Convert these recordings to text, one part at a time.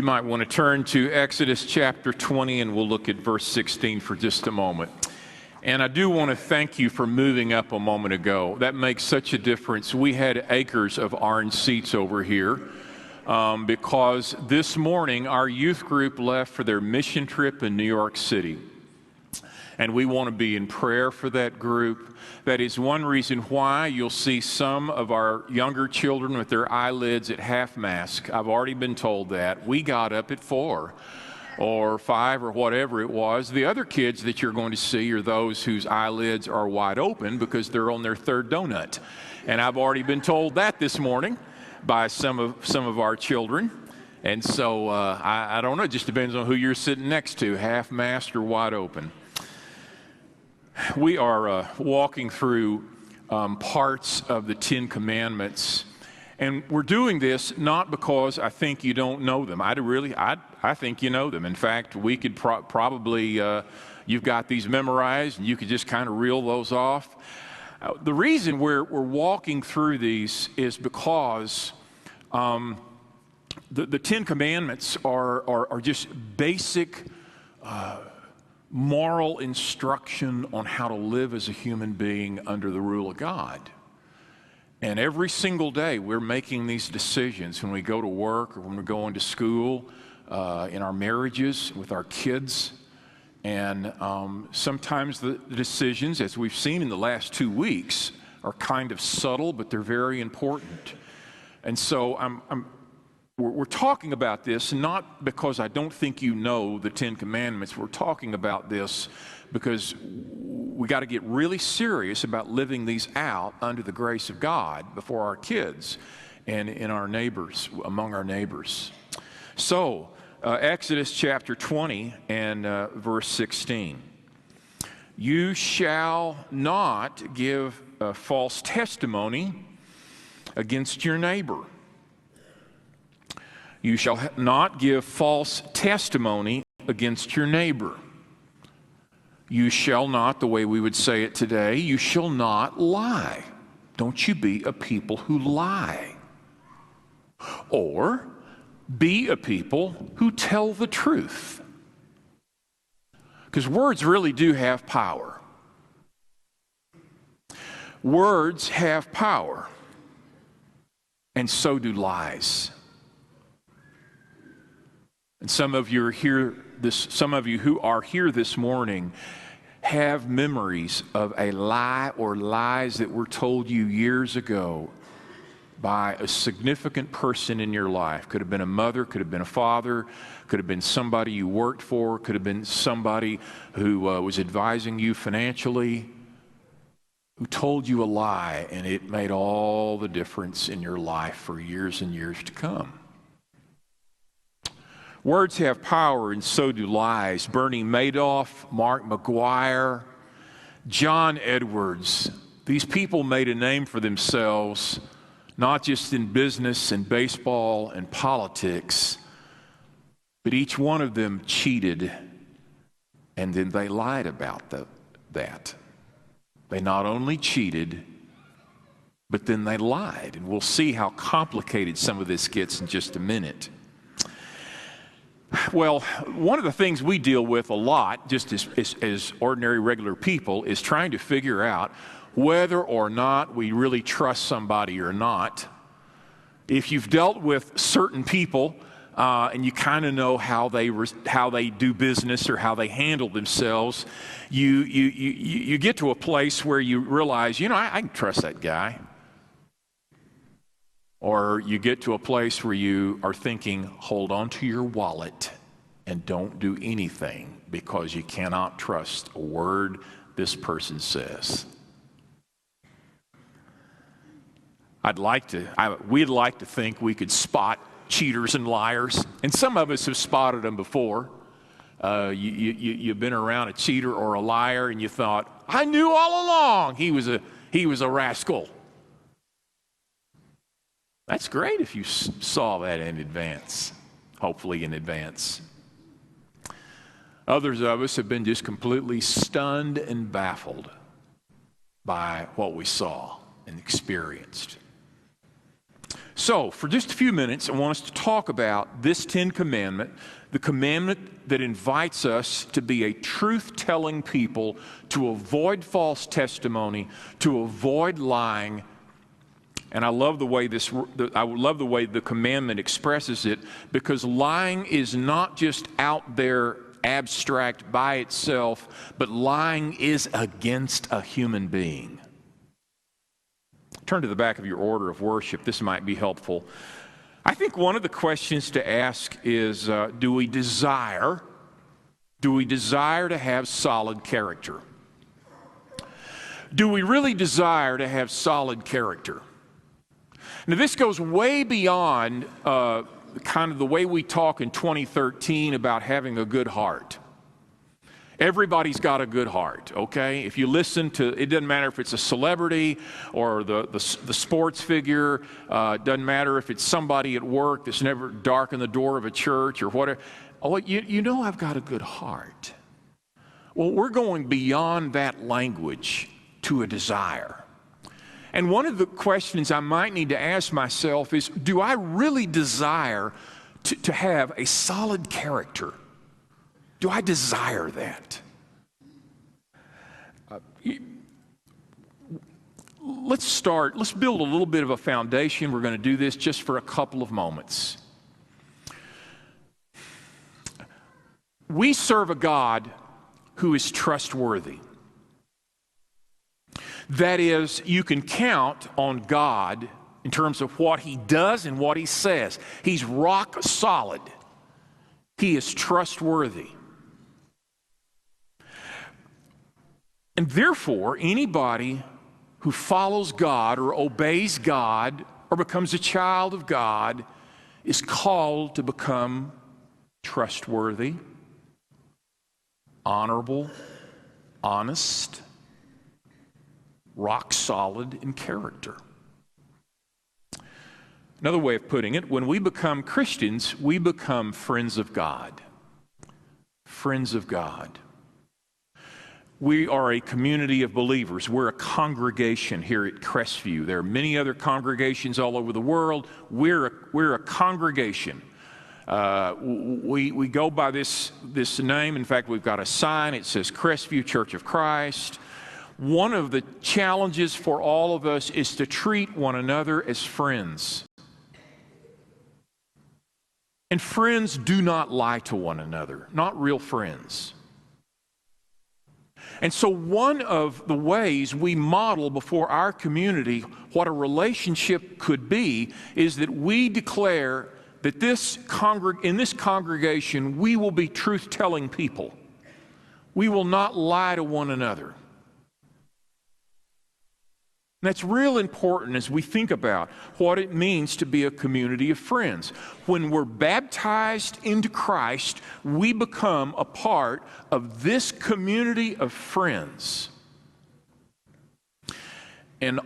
might want to turn to Exodus chapter 20, and we'll look at verse 16 for just a moment. And I do want to thank you for moving up a moment ago. That makes such a difference. We had acres of orange seats over here because this morning our youth group left for their mission trip in New York City. And we want to be in prayer for that group. That is one reason why you'll see some of our younger children with their eyelids at half mast. I've already been told that. We got up at 4 or 5 or whatever it was. The other kids that you're going to see are those whose eyelids are wide open because they're on their third donut. And I've already been told that this morning by some of our children. And so I don't know, it just depends on who you're sitting next to, half mast or wide open. We are walking through parts of the Ten Commandments, and we're doing this not because I think you don't know them. I think you know them. In fact, we could probably, you've got these memorized, and you could just kind of reel those off. The reason we're walking through these is because the Ten Commandments are just basic moral instruction on how to live as a human being under the rule of God. And every single day we're making these decisions when we go to work or when we're going to school, in our marriages, with our kids. And sometimes the decisions, as we've seen in the last 2 weeks, are kind of subtle, but they're very important. And so we're talking about this not because I don't think you know the Ten Commandments. We're talking about this because we got to get really serious about living these out under the grace of God before our kids and in our neighbors, among our neighbors. So, Exodus chapter 20 and verse 16. You shall not give a false testimony against your neighbor. You shall not give false testimony against your neighbor. You shall not, the way we would say it today, you shall not lie. Don't you be a people who lie. Or be a people who tell the truth. Because words really do have power. Words have power. And so do lies. And some of you who are here this morning have memories of a lie or lies that were told you years ago by a significant person in your life. Could have been a mother, could have been a father, could have been somebody you worked for, could have been somebody who was advising you financially, who told you a lie, and it made all the difference in your life for years and years to come. Words have power, and so do lies. Bernie Madoff, Mark McGuire, John Edwards, these people made a name for themselves, not just in business and baseball and politics, but each one of them cheated, and then they lied about that. They not only cheated, but then they lied. And we'll see how complicated some of this gets in just a minute. Well, one of the things we deal with a lot, just as ordinary, regular people, is trying to figure out whether or not we really trust somebody or not. If you've dealt with certain people and you kind of know how they do business or how they handle themselves, you get to a place where you realize, I can trust that guy. Or you get to a place where you are thinking, hold on to your wallet and don't do anything because you cannot trust a word this person says. We'd like to think we could spot cheaters and liars, and some of us have spotted them before. You've been around a cheater or a liar, and you thought, I knew all along he was a rascal. That's great if you saw that in advance, hopefully in advance. Others of us have been just completely stunned and baffled by what we saw and experienced. So, for just a few minutes, I want us to talk about this 10th commandment, the commandment that invites us to be a truth-telling people, to avoid false testimony, to avoid lying. And I love the way the commandment expresses it, because lying is not just out there abstract by itself, but lying is against a human being. Turn to the back of your order of worship. This might be helpful. I think one of the questions to ask is, do we desire to have solid character? Do we really desire to have solid character? Now, this goes way beyond kind of the way we talk in 2013 about having a good heart. Everybody's got a good heart, okay? If you listen to, it doesn't matter if it's a celebrity or the sports figure, it doesn't matter if it's somebody at work that's never darkened the door of a church or whatever. Oh, you know I've got a good heart. Well, we're going beyond that language to a desire. And one of the questions I might need to ask myself is, do I really desire to have a solid character? Do I desire that? Let's build a little bit of a foundation. We're going to do this just for a couple of moments. We serve a God who is trustworthy. That is, you can count on God in terms of what He does and what He says. He's rock solid. He is trustworthy. And therefore, anybody who follows God or obeys God or becomes a child of God is called to become trustworthy, honorable, honest, rock solid in character. Another way of putting it, when we become Christians, we become friends of God. Friends of God. We are a community of believers. We're a congregation here at Crestview. There are many other congregations all over the world. We're a congregation. We go by this name. In fact, we've got a sign. It says Crestview Church of Christ. One of the challenges for all of us is to treat one another as friends. And friends do not lie to one another, not real friends. And so one of the ways we model before our community what a relationship could be is that we declare that in this congregation we will be truth-telling people. We will not lie to one another. And that's real important as we think about what it means to be a community of friends. When we're baptized into Christ, we become a part of this community of friends. And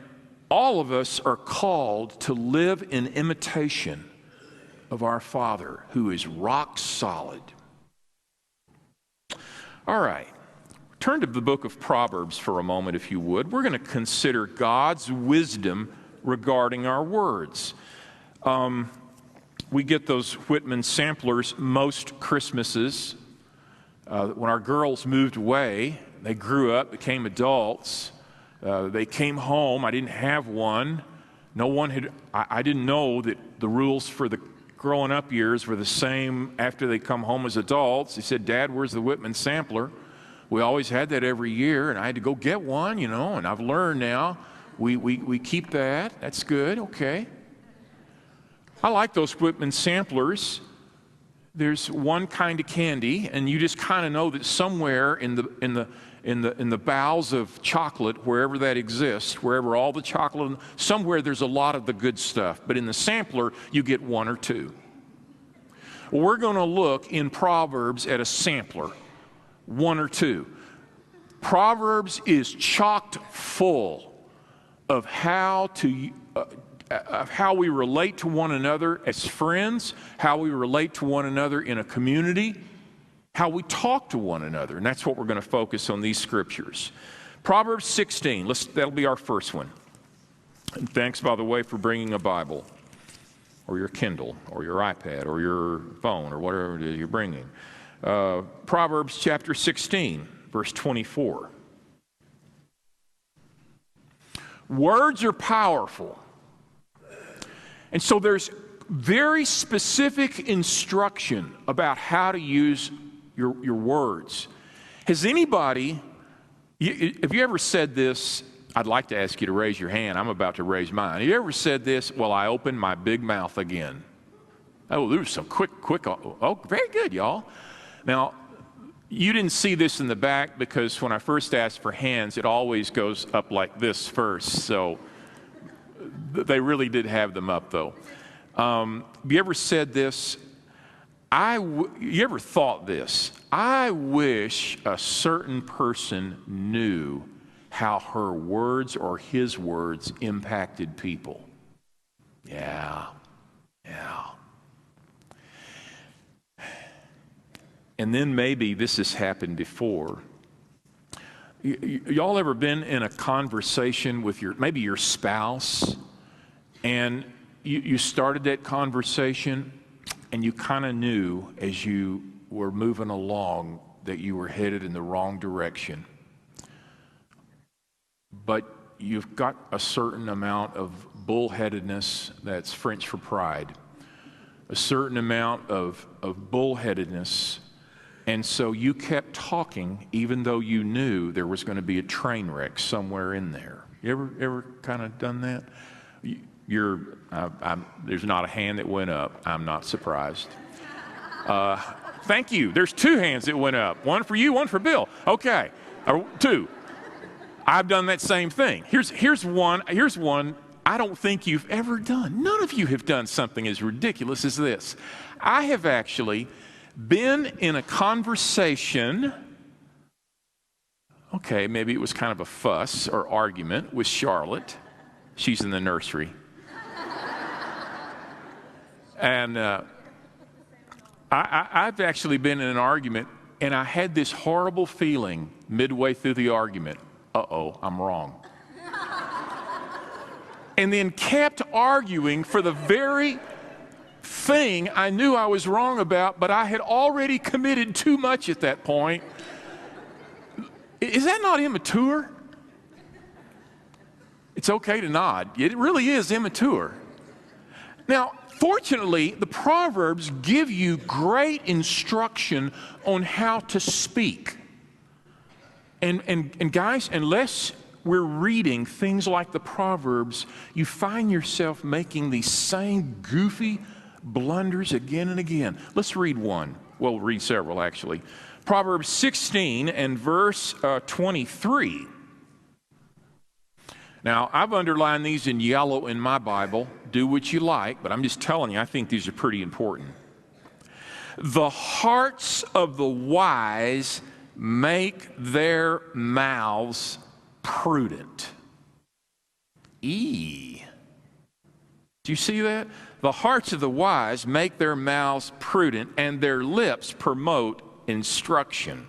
all of us are called to live in imitation of our Father, who is rock solid. All right. Turn to the book of Proverbs for a moment, if you would. We're going to consider God's wisdom regarding our words. We get those Whitman samplers most Christmases. When our girls moved away, they grew up, became adults. They came home. I didn't have one. I didn't know that the rules for the growing up years were the same after they come home as adults. They said, "Dad, where's the Whitman sampler?" We always had that every year, and I had to go get one, and I've learned now. We keep that. That's good, okay. I like those Whitman samplers. There's one kind of candy, and you just kind of know that somewhere in the bowels of chocolate, wherever that exists, wherever all the chocolate, somewhere there's a lot of the good stuff. But in the sampler, you get one or two. Well, we're going to look in Proverbs at a sampler. One or two. Proverbs is chocked full of how we relate to one another as friends, how we relate to one another in a community, how we talk to one another. And that's what we're going to focus on these scriptures. Proverbs 16, that'll be our first one. And thanks, by the way, for bringing a Bible. or your Kindle, or your iPad, or your phone, or whatever it is you're bringing. Proverbs chapter 16, verse 24. Words are powerful. And so there's very specific instruction about how to use your words. Has anybody, have you ever said this? I'd like to ask you to raise your hand. I'm about to raise mine. Have you ever said this? Well, I opened my big mouth again. Oh, there was some quick, oh, very good, y'all. Now, you didn't see this in the back because when I first asked for hands, it always goes up like this first. So they really did have them up, though. Have you ever said this? You ever thought this? I wish a certain person knew how her words or his words impacted people. Yeah. And then maybe this has happened before. Y'all ever been in a conversation with maybe your spouse, and you started that conversation and you kind of knew as you were moving along that you were headed in the wrong direction. But you've got a certain amount of bullheadedness, that's French for pride, a certain amount of bullheadedness, and so you kept talking even though you knew there was going to be a train wreck somewhere in there. You ever kind of done that? There's not a hand that went up. I'm not surprised. Thank you. There's two hands that went up. One for you, one for Bill. Okay, or two. I've done that same thing. Here's one I don't think you've ever done. None of you have done something as ridiculous as this. I have actually been in a conversation, okay, maybe it was kind of a fuss or argument with Charlotte. She's in the nursery. And I've actually been in an argument, and I had this horrible feeling midway through the argument. Uh-oh, I'm wrong. And then kept arguing for the very thing I knew I was wrong about, but I had already committed too much at that point. Is that not immature? It's okay to nod. It really is immature. Now, fortunately, the Proverbs give you great instruction on how to speak. And guys, unless we're reading things like the Proverbs, you find yourself making these same goofy blunders again and again. Let's read one. Well, we'll read several, actually. Proverbs 16 and verse 23. Now, I've underlined these in yellow in my Bible. Do what you like, but I'm just telling you, I think these are pretty important. The hearts of the wise make their mouths prudent. Do you see that? The hearts of the wise make their mouths prudent, and their lips promote instruction.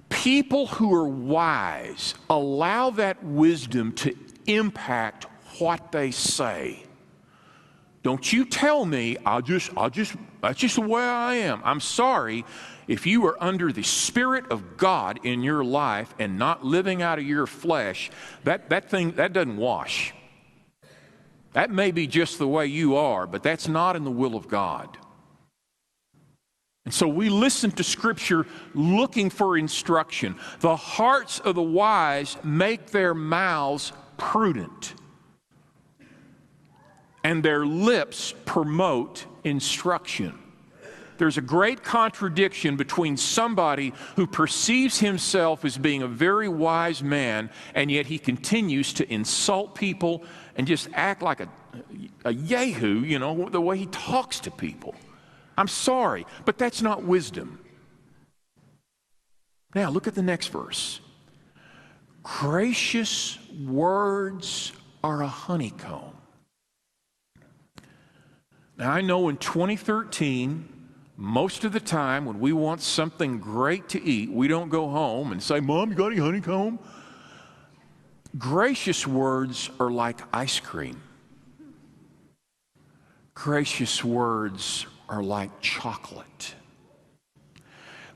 People who are wise allow that wisdom to impact what they say. Don't you tell me, that's just the way I am. I'm sorry. If you are under the Spirit of God in your life and not living out of your flesh, that doesn't wash. That may be just the way you are, but that's not in the will of God. And so we listen to Scripture looking for instruction. The hearts of the wise make their mouths prudent, and their lips promote instruction. There's a great contradiction between somebody who perceives himself as being a very wise man, and yet he continues to insult people and just act like a yahoo, the way he talks to people. I'm sorry, but that's not wisdom. Now, look at the next verse. Gracious words are a honeycomb. Now, I know in 2013, most of the time when we want something great to eat, we don't go home and say, Mom, you got any honeycomb? Gracious words are like ice cream. Gracious words are like chocolate.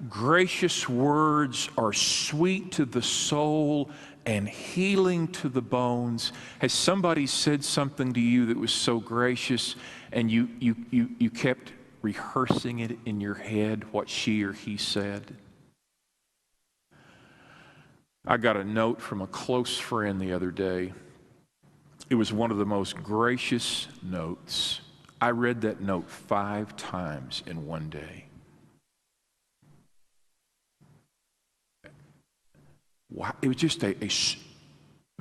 Gracious words are sweet to the soul and healing to the bones. Has somebody said something to you that was so gracious and you kept rehearsing it in your head, what she or he said? I got a note from a close friend the other day. It was one of the most gracious notes. I read that note 5 times in one day. Wow, it was just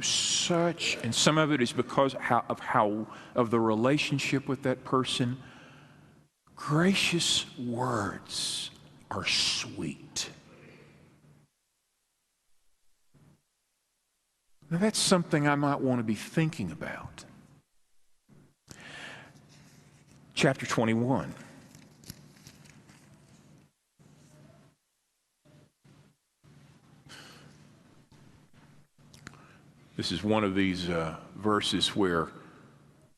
such, and some of it is because of the relationship with that person. Gracious words are sweet. Now that's something I might want to be thinking about. Chapter 21. This is one of these verses where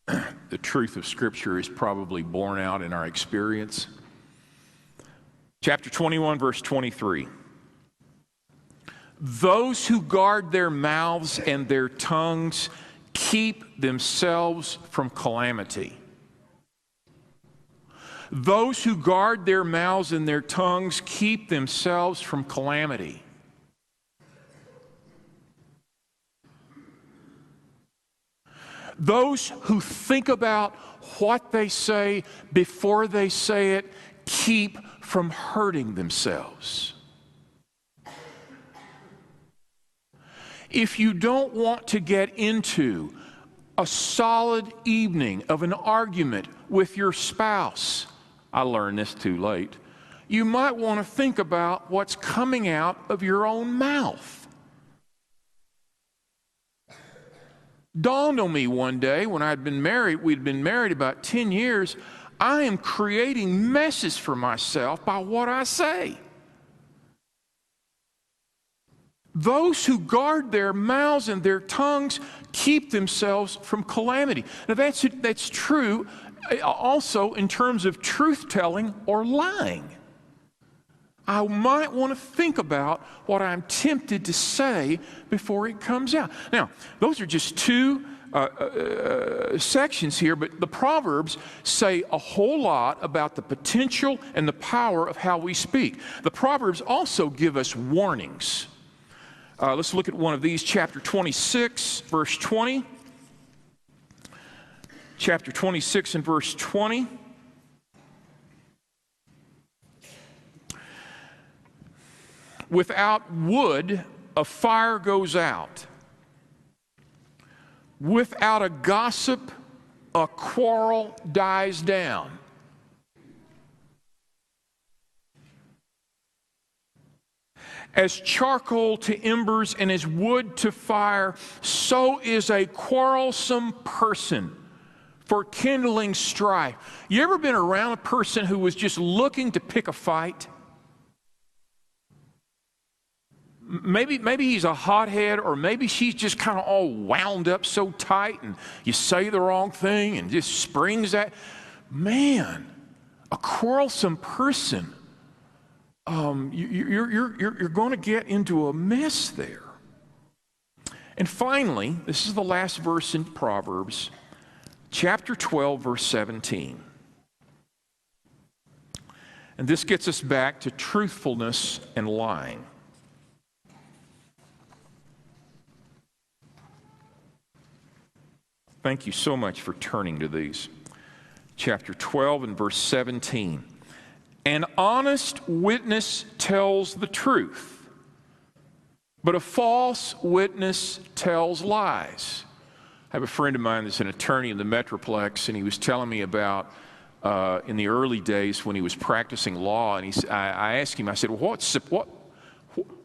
the truth of Scripture is probably borne out in our experience. Chapter 21, verse 23. Those who guard their mouths and their tongues keep themselves from calamity. Those who guard their mouths and their tongues keep themselves from calamity. Those who think about what they say before they say it keep from hurting themselves. If you don't want to get into a solid evening of an argument with your spouse, I learned this too late, you might want to think about what's coming out of your own mouth. Dawned on me one day when we'd been married about 10 years, I am creating messes for myself by what I say. Those who guard their mouths and their tongues keep themselves from calamity. Now that's true also in terms of truth-telling or lying. I might want to think about what I'm tempted to say before it comes out. Now, those are just 2 sections here, but the Proverbs say a whole lot about the potential and the power of how we speak. The Proverbs also give us warnings. Let's look at one of these, chapter 26, verse 20. Chapter 26 and verse 20. Without wood, a fire goes out. Without a gossip, a quarrel dies down. As charcoal to embers and as wood to fire, so is a quarrelsome person for kindling strife. You ever been around a person who was just looking to pick a fight? Maybe he's a hothead, or maybe she's just kind of all wound up so tight and you say the wrong thing and just springs that. Man, a quarrelsome person, you're going to get into a mess there. And finally, this is the last verse in Proverbs, chapter 12, verse 17. And this gets us back to truthfulness and lying. Thank you so much for turning to these. Chapter 12 and verse 17. An honest witness tells the truth, but a false witness tells lies. I have a friend of mine that's an attorney in the Metroplex, and he was telling me about in the early days when he was practicing law, and I asked him, I said, well,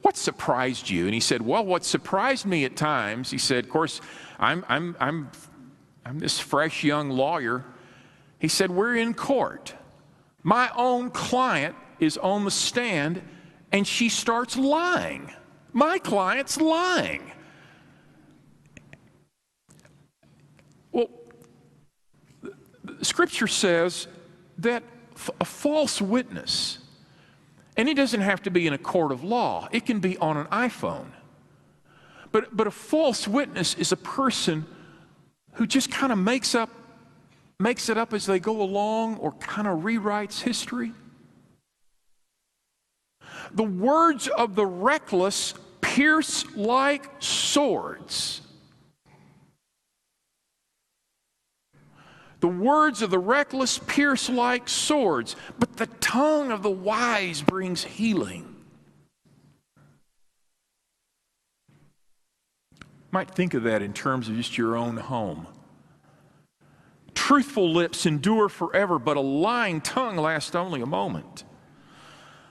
what surprised you? And he said, well, what surprised me at times, he said, of course, I'm this fresh young lawyer. He said, we're in court. My own client is on the stand, and she starts lying. My client's lying. Well, Scripture says that a false witness, and it doesn't have to be in a court of law, it can be on an iPhone. But a false witness is a person who just kind of makes it up as they go along, or kind of rewrites history. The words of the reckless pierce like swords. The words of the reckless pierce like swords, but the tongue of the wise brings healing. Might think of that in terms of just your own home. Truthful lips endure forever, but a lying tongue lasts only a moment.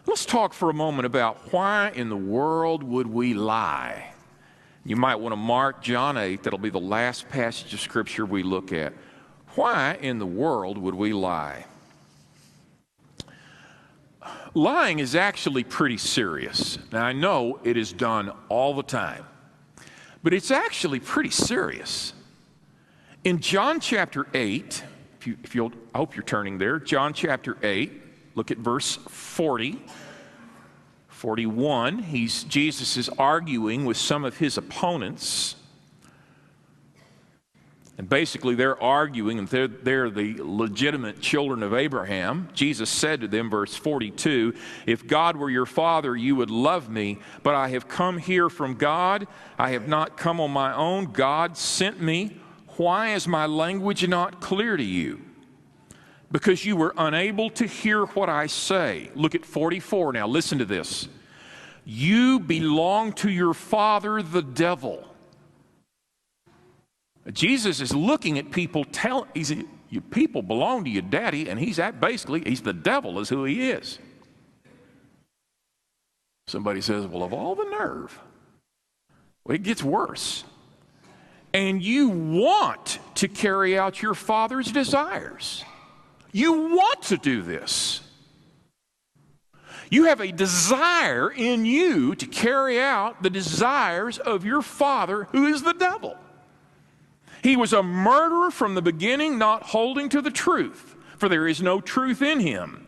Let's talk for a moment about why in the world would we lie. You might want to mark John 8. That'll be the last passage of Scripture we look at. Why in the world would we lie? Lying is actually pretty serious. Now, I know it is done all the time, but it's actually pretty serious. In John chapter 8, I hope you're turning there, John chapter 8, look at verse 40. 41, Jesus is arguing with some of his opponents. And basically they're arguing, and they're the legitimate children of Abraham. Jesus said to them, verse 42, "If God were your father, you would love me, but I have come here from God. I have not come on my own. God sent me. Why is my language not clear to you? Because you were unable to hear what I say." Look at 44 now. Listen to this. "You belong to your father, the devil." Jesus is looking at people, you people belong to your daddy, and he's the devil is who he is. Somebody says, well, of all the nerve. Well, it gets worse. "And you want to carry out your father's desires." You want to do this. You have a desire in you to carry out the desires of your father, who is the devil. "He was a murderer from the beginning, not holding to the truth, for there is no truth in him.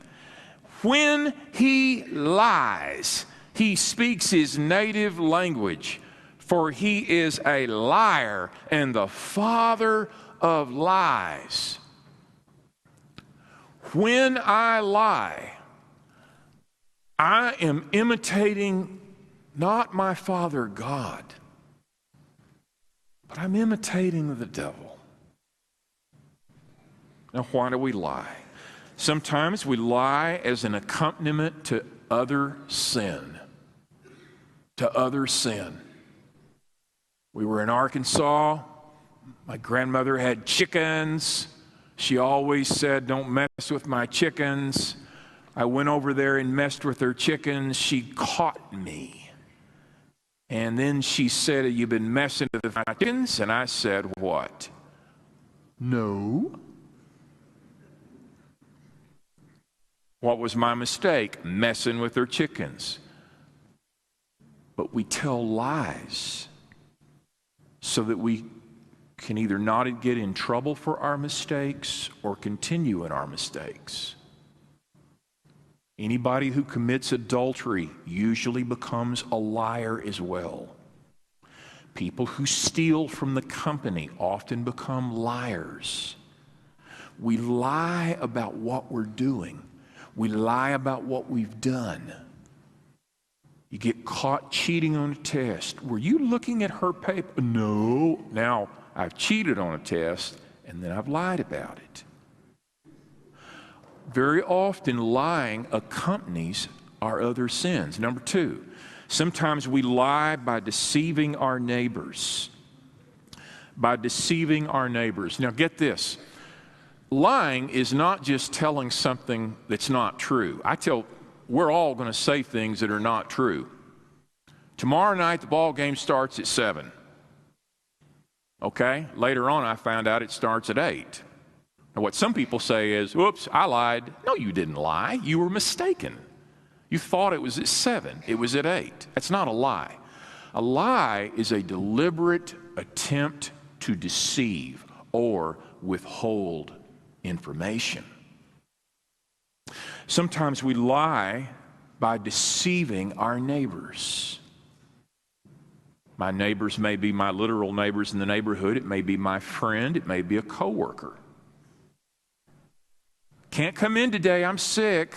When he lies, he speaks his native language, for he is a liar and the father of lies." When I lie, I am imitating not my Father God, but I'm imitating the devil. Now, why do we lie? Sometimes we lie as an accompaniment to other sin. To other sin. We were in Arkansas. My grandmother had chickens. She always said, "Don't mess with my chickens." I went over there and messed with her chickens. She caught me. And then she said, "You've been messing with my chickens?" And I said, "What? No." What was my mistake? Messing with her chickens. But we tell lies so that we can either not get in trouble for our mistakes or continue in our mistakes. Anybody who commits adultery usually becomes a liar as well. People who steal from the company often become liars. We lie about what we're doing. We lie about what we've done. You get caught cheating on a test. "Were you looking at her paper?" "No." Now, I've cheated on a test, and then I've lied about it. Very often, lying accompanies our other sins. Number two, sometimes we lie by deceiving our neighbors. By deceiving our neighbors. Now, get this. Lying is not just telling something that's not true. We're all going to say things that are not true. Tomorrow night, the ball game starts at 7. Okay? Later on, I found out it starts at 8. And what some people say is, "Whoops, I lied." No, you didn't lie. You were mistaken. You thought it was at 7. It was at 8. That's not a lie. A lie is a deliberate attempt to deceive or withhold information. Sometimes we lie by deceiving our neighbors. My neighbors may be my literal neighbors in the neighborhood. It may be my friend. It may be a coworker. Can't come in today, I'm sick.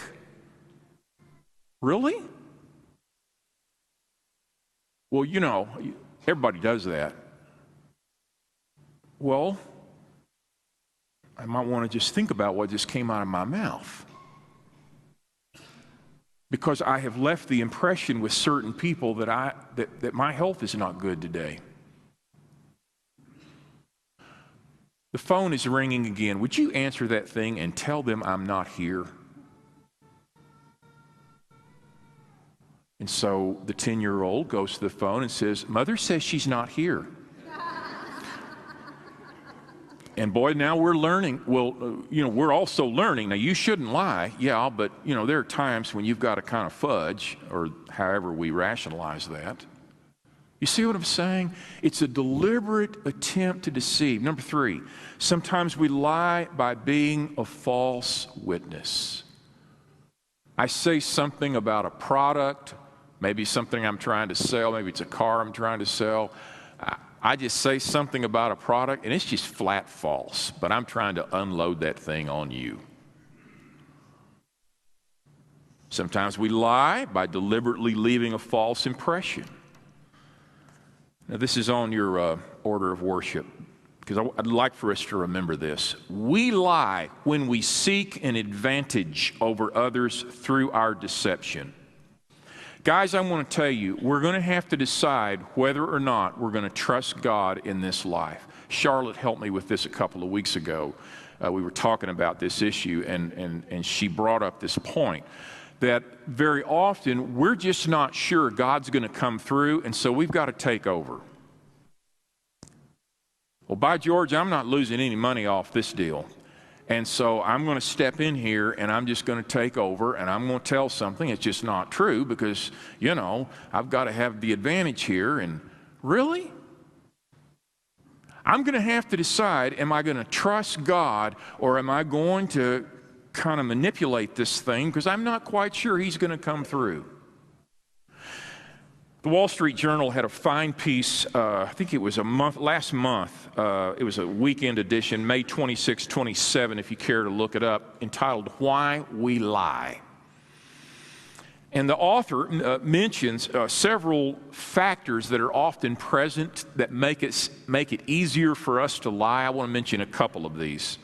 Really? Well, you know, everybody does that. Well, I might want to just think about what just came out of my mouth. Because I have left the impression with certain people that my health is not good today. The phone is ringing again. Would you answer that thing and tell them I'm not here? And so the 10-year-old goes to the phone and says, Mother says she's not here. And boy, now we're learning. Well, we're also learning. Now, you shouldn't lie. Yeah, but, there are times when you've got to kind of fudge, or however we rationalize that. You see what I'm saying? It's a deliberate attempt to deceive. Number 3, sometimes we lie by being a false witness. I say something about a product, maybe something I'm trying to sell, maybe it's a car I'm trying to sell. I just say something about a product, and it's just flat false, but I'm trying to unload that thing on you. Sometimes we lie by deliberately leaving a false impression. Now, this is on your order of worship, because I'd like for us to remember this. We lie when we seek an advantage over others through our deception. Guys, I want to tell you, we're going to have to decide whether or not we're going to trust God in this life. Charlotte helped me with this a couple of weeks ago. We were talking about this issue, and she brought up this point that very often we're just not sure God's going to come through, and so we've got to take over. Well, by George, I'm not losing any money off this deal. And so I'm going to step in here and I'm just going to take over and I'm going to tell something. It's just not true because, I've got to have the advantage here. And really? I'm going to have to decide, am I going to trust God or am I going to kind of manipulate this thing because I'm not quite sure He's going to come through. The Wall Street Journal had a fine piece, I think it was last month, it was a weekend edition, May 26, 27, if you care to look it up, entitled, Why We Lie. And the author mentions several factors that are often present that make it easier for us to lie. I want to mention a couple of these.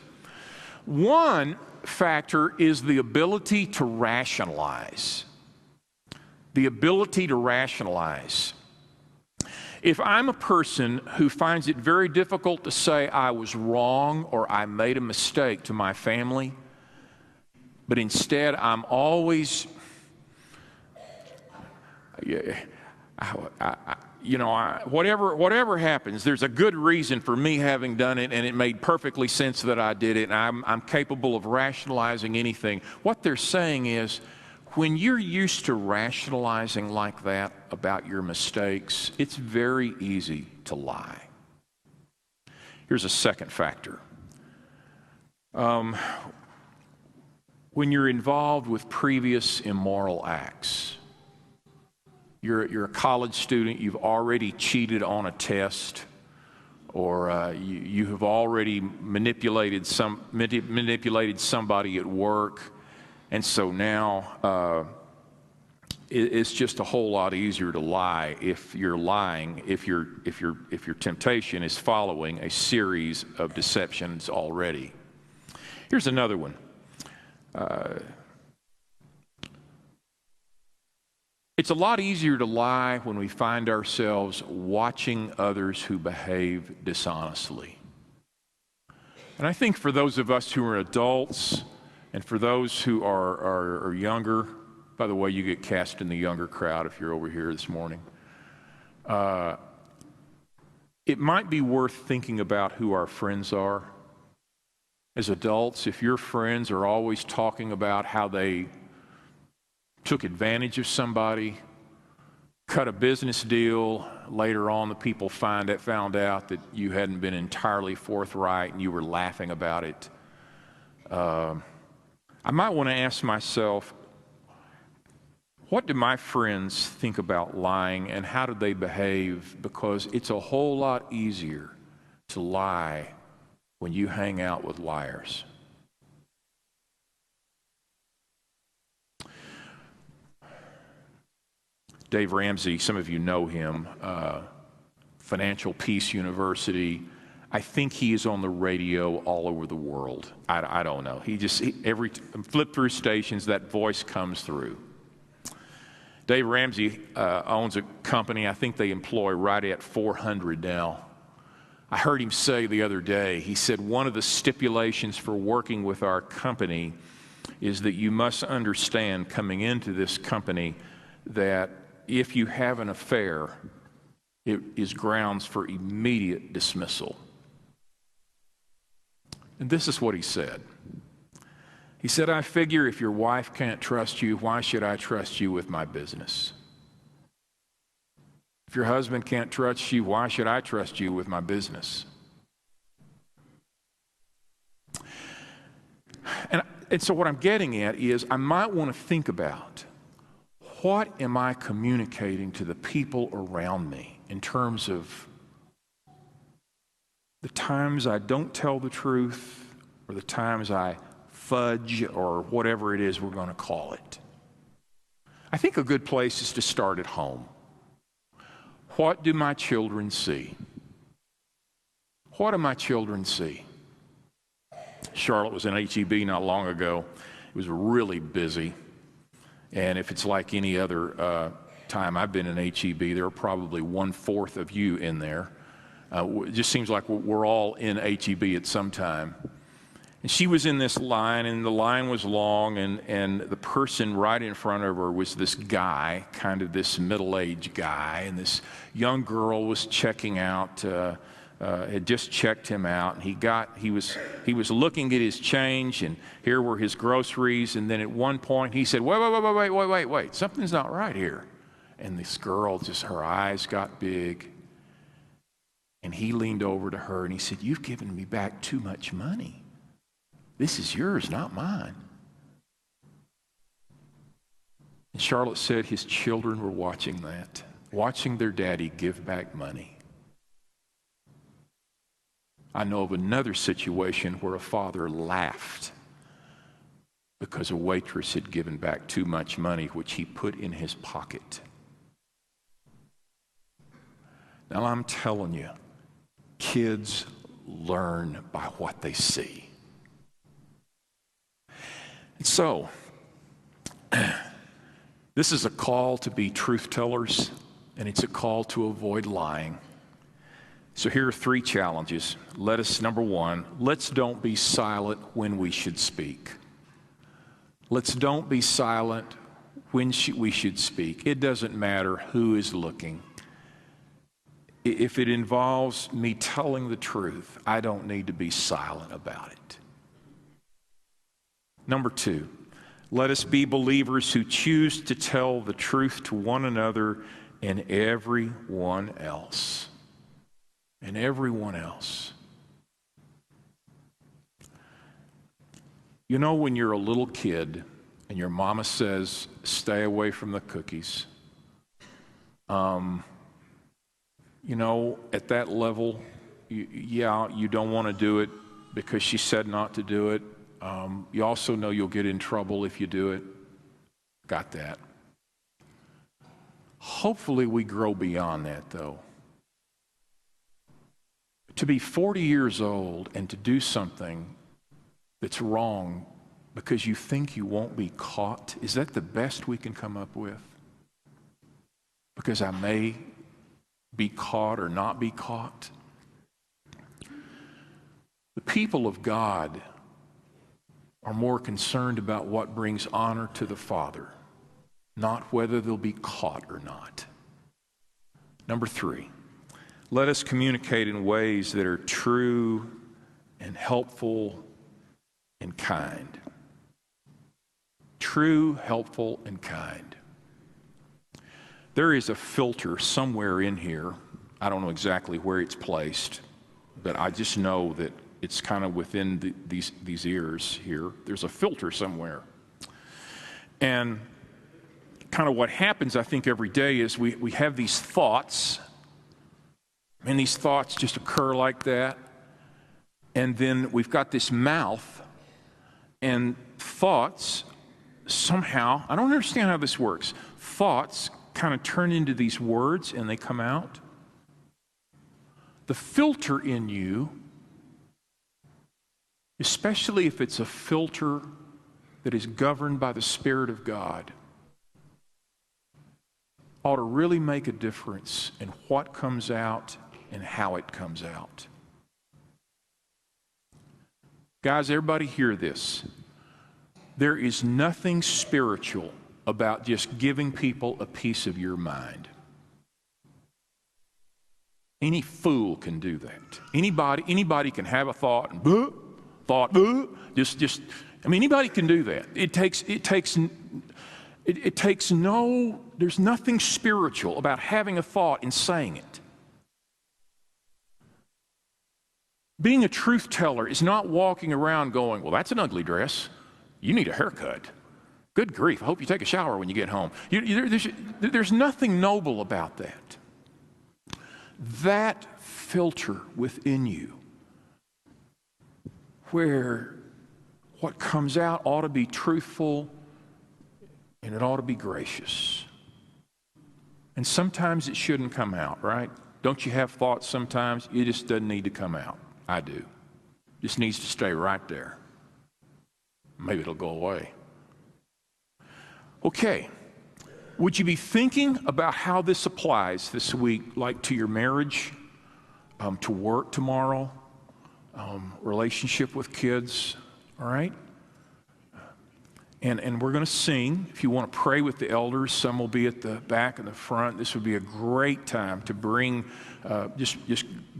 One factor is the ability to rationalize. The ability to rationalize. If I'm a person who finds it very difficult to say I was wrong or I made a mistake to my family, but instead I'm always, whatever happens, there's a good reason for me having done it, and it made perfectly sense that I did it, and I'm capable of rationalizing anything. What they're saying is, when you're used to rationalizing like that about your mistakes, it's very easy to lie. Here's a second factor. When you're involved with previous immoral acts, you're a college student, you've already cheated on a test, or you have already manipulated somebody at work. And so now it's just a whole lot easier to lie if you're lying, if your temptation is following a series of deceptions already. Here's another one. It's a lot easier to lie when we find ourselves watching others who behave dishonestly. And I think for those of us who are adults, and for those who are younger, by the way, you get cast in the younger crowd if you're over here this morning. It might be worth thinking about who our friends are. As adults, if your friends are always talking about how they took advantage of somebody, cut a business deal, later on the people found out that you hadn't been entirely forthright and you were laughing about it. I might want to ask myself, what do my friends think about lying and how do they behave? Because it's a whole lot easier to lie when you hang out with liars. Dave Ramsey, some of you know him, Financial Peace University. I think he is on the radio all over the world. I don't know. Every flip through stations, that voice comes through. Dave Ramsey owns a company. I think they employ right at 400 now. I heard him say the other day, he said, one of the stipulations for working with our company is that you must understand coming into this company that if you have an affair, it is grounds for immediate dismissal. And this is what he said. He said, I figure if your wife can't trust you, why should I trust you with my business? If your husband can't trust you, why should I trust you with my business? And so what I'm getting at is I might want to think about, what am I communicating to the people around me in terms of the times I don't tell the truth or the times I fudge or whatever it is we're going to call it? I think a good place is to start at home. What do my children see? What do my children see? Charlotte was in HEB not long ago. It was really busy. And if it's like any other time I've been in HEB, there are probably 1/4 of you in there. It just seems like we're all in HEB at some time. And she was in this line, and the line was long, and the person right in front of her was this guy, kind of this middle-aged guy, and this young girl was checking out, had just checked him out, and he was looking at his change, and here were his groceries, and then at one point he said, wait, something's not right here. And this girl, just her eyes got big, and he leaned over to her and he said, you've given me back too much money. This is yours, not mine. And Charlotte said his children were watching that, watching their daddy give back money. I know of another situation where a father laughed because a waitress had given back too much money, which he put in his pocket. Now I'm telling you, kids learn by what they see. And so, this is a call to be truth tellers, and it's a call to avoid lying. So here are 3 challenges. Number 1, let's don't be silent when we should speak. Let's don't be silent when we should speak. It doesn't matter who is looking. If it involves me telling the truth, I don't need to be silent about it. Number 2, let us be believers who choose to tell the truth to one another and everyone else. And everyone else. You know, when you're a little kid and your mama says, stay away from the cookies, you know, at that level, you don't want to do it because she said not to do it. You also know you'll get in trouble if you do it. Got that. Hopefully we grow beyond that, though. To be 40 years old and to do something that's wrong because you think you won't be caught, is that the best we can come up with? Because I may be caught or not be caught. The people of God are more concerned about what brings honor to the Father, not whether they'll be caught or not. Number 3, let us communicate in ways that are true and helpful and kind. True, helpful, and kind. There is a filter somewhere in here. I don't know exactly where it's placed, but I just know that It's kind of within these ears here. There's a filter somewhere. And kind of what happens, I think, every day is we have these thoughts, and these thoughts just occur like that. And then we've got this mouth, and thoughts somehow, I don't understand how this works. Thoughts kind of turn into these words and they come out. The filter in you, especially if it's a filter that is governed by the Spirit of God, ought to really make a difference in what comes out and how it comes out. Guys, everybody hear this. There is nothing spiritual about just giving people a piece of your mind. Any fool can do that. Anybody can have a thought and anybody can do that. There's nothing spiritual about having a thought and saying it. Being a truth teller is not walking around going, well, that's an ugly dress. You need a haircut. Good grief, I hope you take a shower when you get home. There's nothing noble about that. That filter within you, where what comes out ought to be truthful and it ought to be gracious. And sometimes it shouldn't come out, right? Don't you have thoughts sometimes? It just doesn't need to come out. I do. Just needs to stay right there. Maybe it'll go away. Okay. Would you be thinking about how this applies this week, like to your marriage, to work tomorrow, relationship with kids, all right? And we're going to sing. If you want to pray with the elders, some will be at the back and the front. This would be a great time to bring, just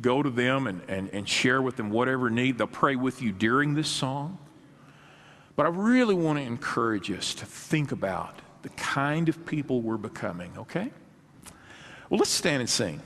go to them and share with them whatever need. They'll pray with you during this song. But I really want to encourage us to think about the kind of people we're becoming, okay? Well, let's stand and sing.